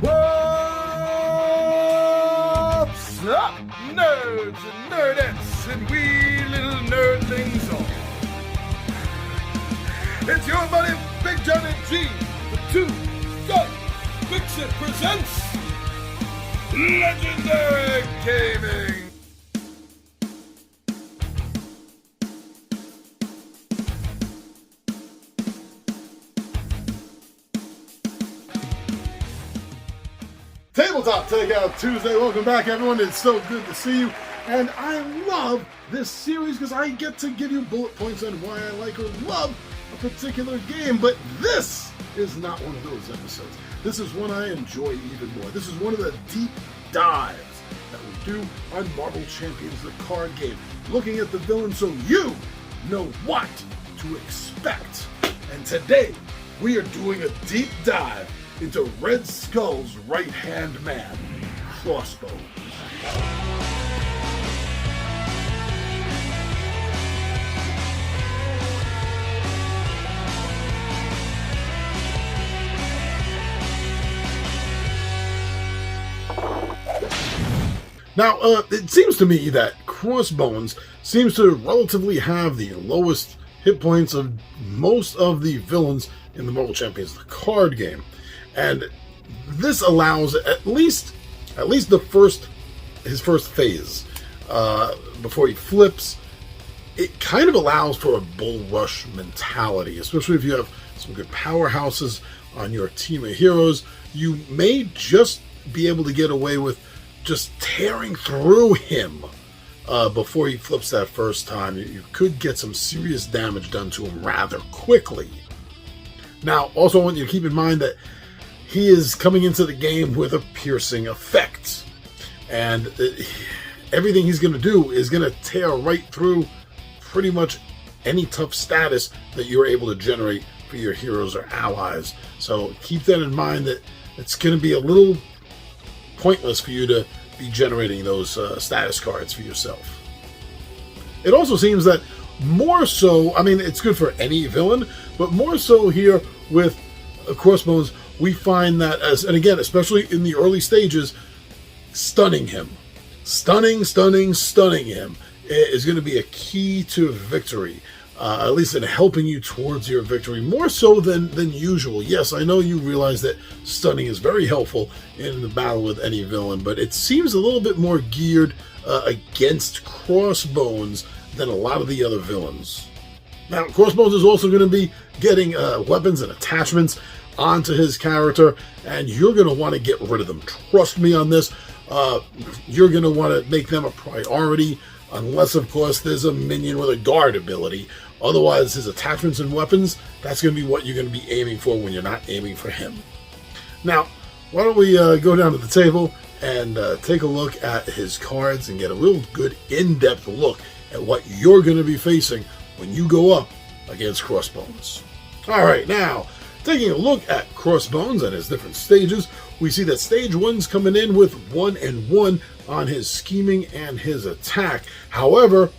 What's up, nerds and nerdettes and wee little nerdlings all? It's your buddy Big Johnny G, the Two Gun Pixie presents Legendary Gaming. Tabletop Takeout Tuesday. Welcome back, everyone. It's so good to see you. And I love this series because I get to give you bullet points on why I like or love a particular game. But this is not one of those episodes. This is one I enjoy even more. This is one of the deep dives that we do on Marvel Champions, the card game. Looking at the villain so you know what to expect. And today, we are doing a deep dive into Red Skull's right-hand man, Crossbones. Now, it seems to me that Crossbones seems to relatively have the lowest hit points of most of the villains in the Marvel Champions, the card game. And this allows at least his first phase before he flips. It kind of allows for a bull rush mentality, especially if you have some good powerhouses on your team of heroes. You may just be able to get away with just tearing through him before he flips that first time. You could get some serious damage done to him rather quickly. Now, also I want you to keep in mind that he is coming into the game with a piercing effect. And everything he's going to do is going to tear right through pretty much any tough status that you're able to generate for your heroes or allies. So keep that in mind, that it's going to be a little pointless for you to be generating those status cards for yourself. It also seems that more so, I mean, it's good for any villain, but more so here with Crossbones, we find that, and again, especially in the early stages, stunning him. Stunning him is going to be a key to victory, at least in helping you towards your victory, more so than usual. Yes, I know you realize that stunning is very helpful in the battle with any villain, but it seems a little bit more geared against Crossbones than a lot of the other villains. Now, Crossbones is also going to be getting weapons and attachments onto his character, and you're going to want to get rid of them. Trust me on this. You're going to want to make them a priority, unless, of course, there's a minion with a guard ability. Otherwise, his attachments and weapons, that's going to be what you're going to be aiming for when you're not aiming for him. Now, why don't we go down to the table and take a look at his cards and get a real good in-depth look at what you're going to be facing when you go up against Crossbones. All right, now, taking a look at Crossbones and his different stages, we see that stage 1's coming in with 1 and 1 on his scheming and his attack. However,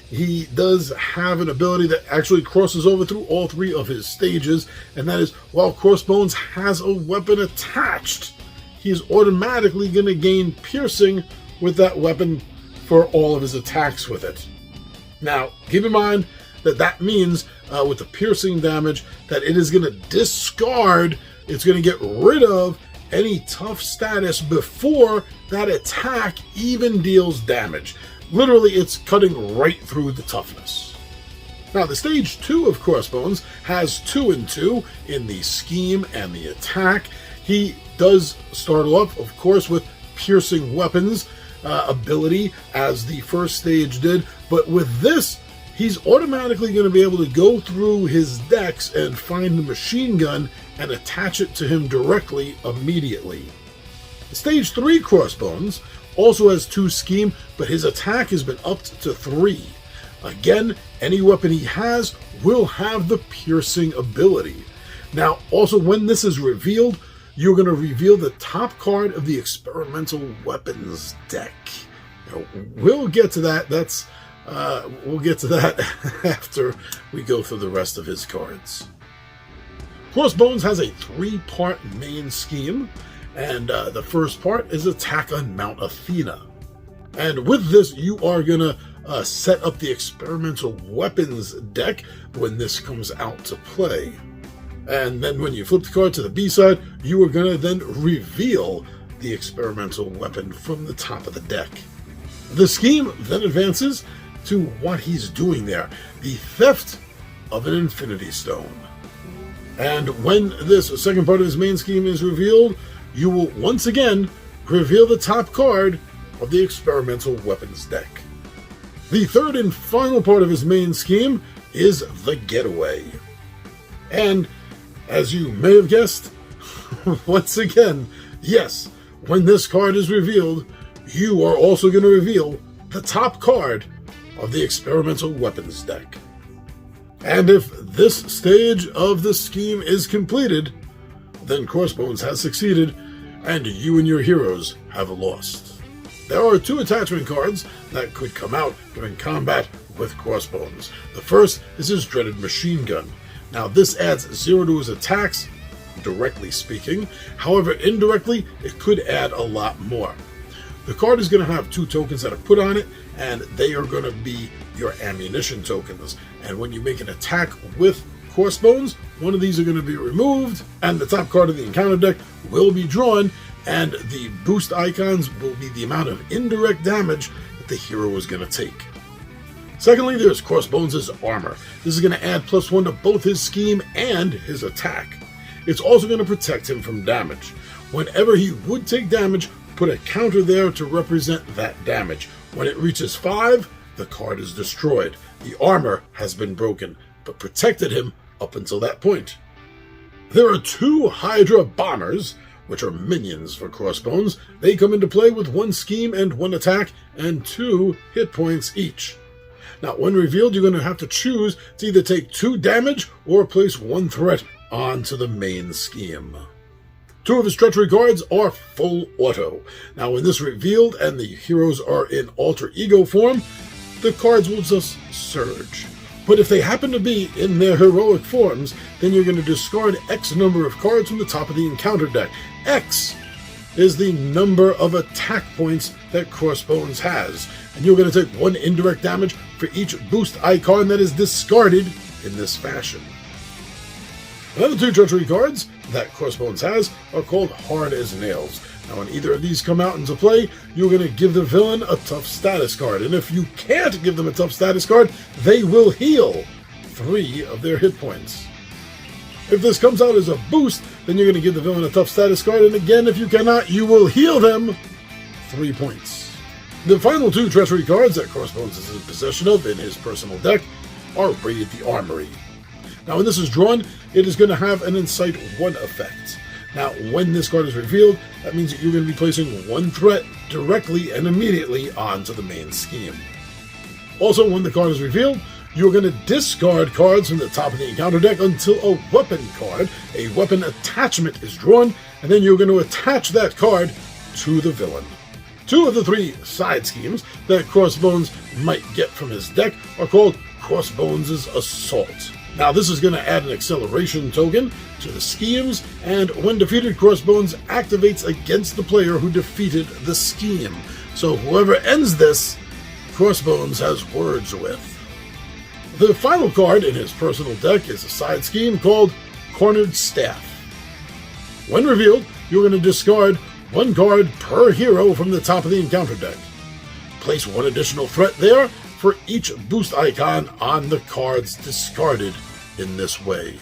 he does have an ability that actually crosses over through all 3 of his stages, and that is, while Crossbones has a weapon attached, he's automatically going to gain piercing with that weapon for all of his attacks with it. Now, keep in mind that means with the piercing damage that it is going to discard, it's going to get rid of any tough status before that attack even deals damage. Literally, it's cutting right through the toughness. Now, the stage 2 of Crossbones has 2 and 2 in the scheme and the attack. He does start off, of course, with piercing weapons ability, as the first stage did, but with this, he's automatically going to be able to go through his decks and find the machine gun and attach it to him directly immediately. Stage 3 Crossbones also has 2 scheme, but his attack has been upped to 3. Again, any weapon he has will have the piercing ability. Now, also, when this is revealed, you're going to reveal the top card of the experimental weapons deck. Now, we'll get to that. We'll get to that after we go through the rest of his cards. Crossbones has a 3-part main scheme, And the first part is Attack on Mount Athena. And with this, you are going to set up the experimental weapons deck when this comes out to play. And then when you flip the card to the B side, you are going to then reveal the experimental weapon from the top of the deck. The scheme then advances to what he's doing there, the theft of an Infinity Stone. And when this second part of his main scheme is revealed, you will once again reveal the top card of the experimental weapons deck. The third and final part of his main scheme is the getaway. And as you may have guessed, once again, yes, when this card is revealed, you are also going to reveal the top card of the experimental weapons deck. And if this stage of the scheme is completed, then Crossbones has succeeded and you and your heroes have lost. There are 2 attachment cards that could come out during combat with Crossbones. The first is his dreaded machine gun. Now this adds 0 to his attacks, directly speaking. However, indirectly, it could add a lot more. The card is going to have 2 tokens that are put on it, and they are going to be your ammunition tokens. And when you make an attack with Crossbones, one of these are going to be removed, and the top card of the encounter deck will be drawn, and the boost icons will be the amount of indirect damage that the hero is going to take. Secondly, there's Crossbones' armor. This is going to add +1 to both his scheme and his attack. It's also going to protect him from damage. Whenever he would take damage, put a counter there to represent that damage. When it reaches 5, the card is destroyed. The armor has been broken, but protected him up until that point. There are 2 Hydra bombers, which are minions for Crossbones. They come into play with 1 scheme and 1 attack, and 2 hit points each. Now, when revealed, you're going to have to choose to either take 2 damage or place 1 threat onto the main scheme. 2 of his treachery cards are full auto. Now, when this is revealed and the heroes are in alter ego form, the cards will just surge. But if they happen to be in their heroic forms, then you're going to discard X number of cards from the top of the encounter deck. X is the number of attack points that Crossbones has, and you're going to take 1 indirect damage for each boost icon that is discarded in this fashion. Another 2 treachery cards that Crossbones has are called Hard as Nails. Now, when either of these come out into play, you're going to give the villain a tough status card, and if you can't give them a tough status card, they will heal 3 of their hit points. If this comes out as a boost, then you're going to give the villain a tough status card, and again, if you cannot, you will heal them 3 points. The final 2 treachery cards that Crossbones is in possession of in his personal deck are Raid the Armory. Now, when this is drawn, it is going to have an Incite 1 effect. Now, when this card is revealed, that means that you're going to be placing 1 threat directly and immediately onto the main scheme. Also, when the card is revealed, you're going to discard cards from the top of the encounter deck until a weapon card, a weapon attachment, is drawn, and then you're going to attach that card to the villain. 2 of the 3 side schemes that Crossbones might get from his deck are called Crossbones' Assault. Now, this is going to add an acceleration token to the schemes, and when defeated, Crossbones activates against the player who defeated the scheme. So whoever ends this, Crossbones has words with. The final card in his personal deck is a side scheme called Cornered Staff. When revealed, you're going to discard 1 card per hero from the top of the encounter deck. Place 1 additional threat there for each boost icon on the cards discarded in this way.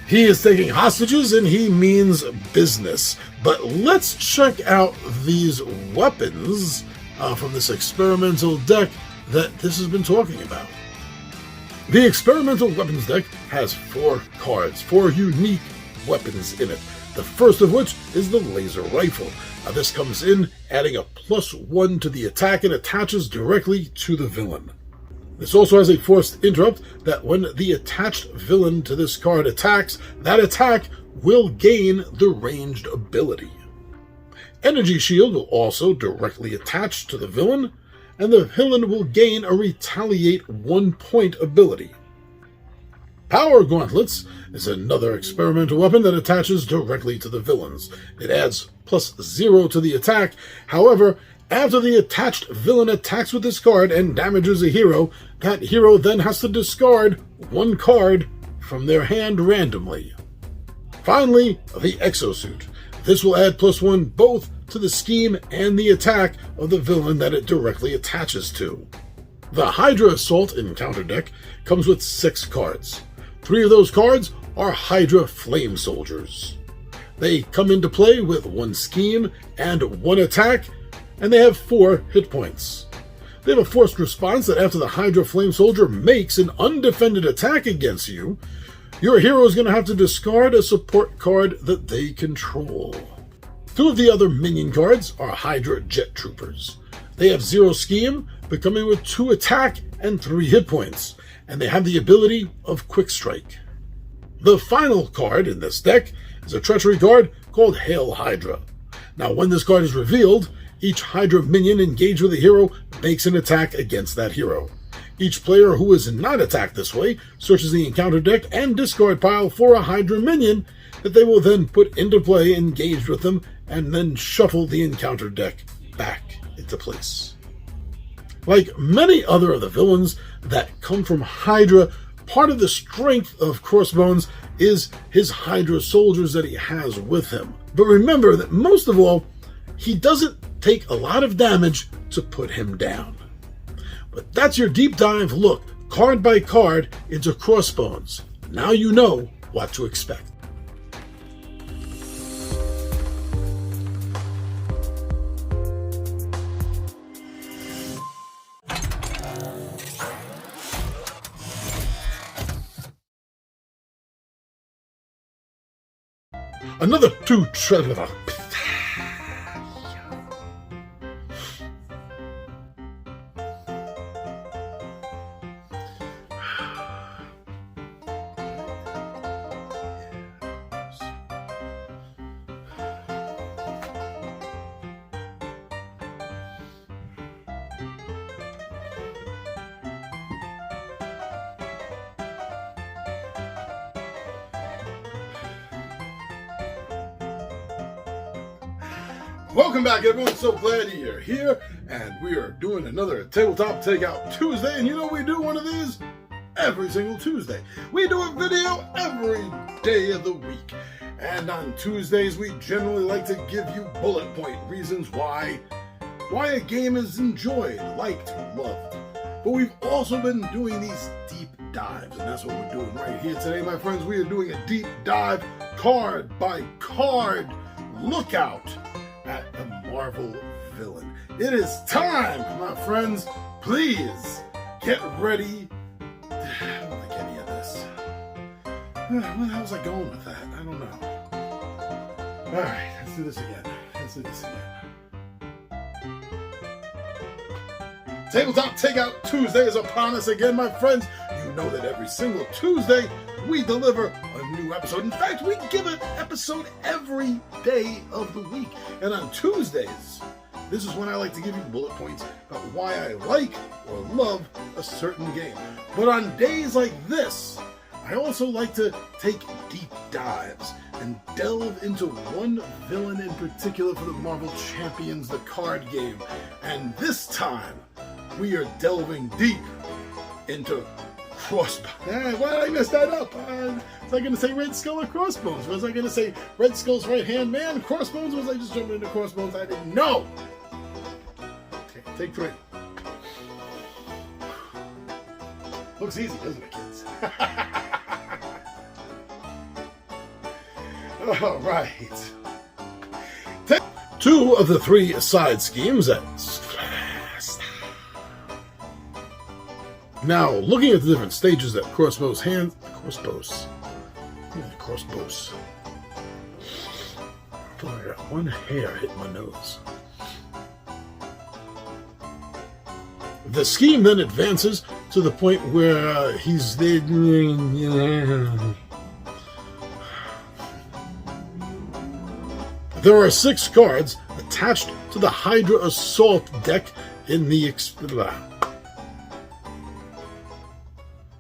He is taking hostages and he means business. But let's check out these weapons from this experimental deck that this has been talking about. The experimental weapons deck has 4 cards, 4 unique weapons in it. The first of which is the laser rifle. Now, this comes in adding a +1 to the attack and attaches directly to the villain. This also has a forced interrupt that when the attached villain to this card attacks, that attack will gain the ranged ability. Energy Shield will also directly attach to the villain, and the villain will gain a retaliate 1-point ability. Power Gauntlets is another experimental weapon that attaches directly to the villains. It adds +0 to the attack. However, after the attached villain attacks with this card and damages a hero, that hero then has to discard one card from their hand randomly. Finally, the Exosuit. This will add +1 both to the scheme and the attack of the villain that it directly attaches to. The Hydra Assault Encounter deck comes with 6 cards. 3 of those cards are Hydra Flame Soldiers. They come into play with 1 scheme and 1 attack, and they have 4 hit points. They have a forced response that after the Hydra Flame Soldier makes an undefended attack against you, your hero is going to have to discard a support card that they control. 2 of the other minion cards are Hydra Jet Troopers. They have 0 scheme, but coming with 2 attack and 3 hit points, and they have the ability of Quick Strike. The final card in this deck is a treachery card called Hail Hydra. Now, when this card is revealed, each Hydra minion engaged with a hero makes an attack against that hero. Each player who is not attacked this way searches the encounter deck and discard pile for a Hydra minion that they will then put into play engaged with them and then shuffle the encounter deck back into place. Like many other of the villains that come from Hydra, part of the strength of Crossbones is his Hydra soldiers that he has with him. But remember that most of all, he doesn't take a lot of damage to put him down. But that's your deep dive look, card by card, into Crossbones. Now you know what to expect. Another 2 Welcome back, everyone. So glad you're here, and we are doing another Tabletop Takeout Tuesday. And you know we do one of these every single Tuesday. We do a video every day of the week, and on Tuesdays we generally like to give you bullet point reasons why a game is enjoyed, liked, loved. But we've also been doing these deep dives, and that's what we're doing right here today, my friends. We are doing a deep dive, card by card lookout at the Marvel villain. It is time, my friends. Please get ready. I don't like any of this. Where the hell was I going with that? I don't know. Alright, let's do this again. Tabletop Takeout Tuesday is upon us again, my friends. You know that every single Tuesday we deliver a new episode. In fact, we give an episode every day of the week. And on Tuesdays, this is when I like to give you bullet points about why I like or love a certain game. But on days like this, I also like to take deep dives and delve into one villain in particular for the Marvel Champions, the card game. And this time, we are delving deep into Crossbones. Why did I mess that up? Was I going to say Red Skull or Crossbones? Was I going to say Red Skull's right-hand man, Crossbones? Was I just jumping into Crossbones? I didn't know. Okay, take 3. Looks easy, doesn't it, kids? All right. Take 2 of the 3 side schemes. Now, looking at the different stages that Crossbows. I got one hair hit my nose. The scheme then advances to the point where he's there. There are 6 cards attached to the Hydra Assault deck in the